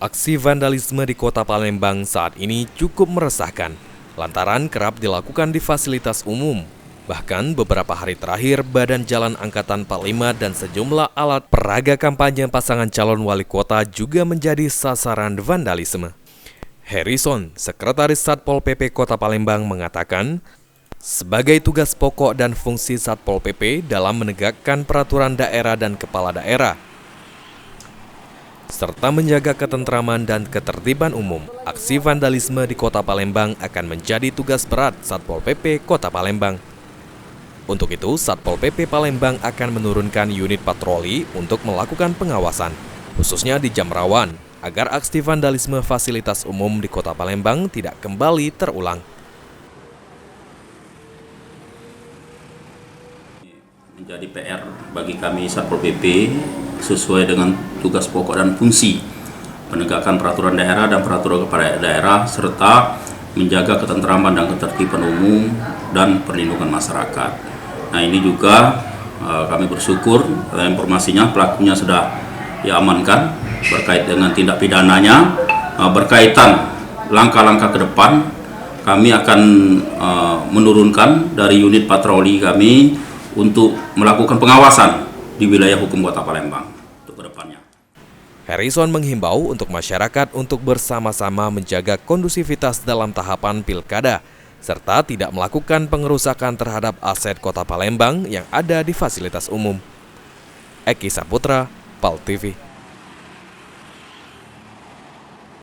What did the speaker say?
Aksi vandalisme di kota Palembang saat ini cukup meresahkan, lantaran kerap dilakukan di fasilitas umum. Bahkan beberapa hari terakhir, Badan Jalan Angkatan 45 dan sejumlah alat peraga kampanye pasangan calon wali kota juga menjadi sasaran vandalisme. Harrison, Sekretaris Satpol PP Kota Palembang mengatakan, sebagai tugas pokok dan fungsi Satpol PP dalam menegakkan peraturan daerah dan kepala daerah, serta menjaga ketentraman dan ketertiban umum, aksi vandalisme di Kota Palembang akan menjadi tugas berat Satpol PP Kota Palembang. Untuk itu, Satpol PP Palembang akan menurunkan unit patroli untuk melakukan pengawasan, khususnya di jam rawan, agar aksi vandalisme fasilitas umum di Kota Palembang tidak kembali terulang. Menjadi PR bagi kami Satpol PP sesuai dengan tugas pokok dan fungsi penegakan peraturan daerah dan peraturan kepala daerah serta menjaga ketentraman dan ketertiban umum dan perlindungan masyarakat. Nah, ini juga kami bersyukur informasinya pelakunya sudah diamankan berkait dengan tindak pidananya. Berkaitan langkah-langkah ke depan kami akan menurunkan dari unit patroli kami untuk melakukan pengawasan di wilayah hukum Kota Palembang untuk kedepannya. Harrison menghimbau untuk masyarakat untuk bersama-sama menjaga kondusivitas dalam tahapan pilkada, serta tidak melakukan pengerusakan terhadap aset Kota Palembang yang ada di fasilitas umum. Eki Saputra, PAL TV.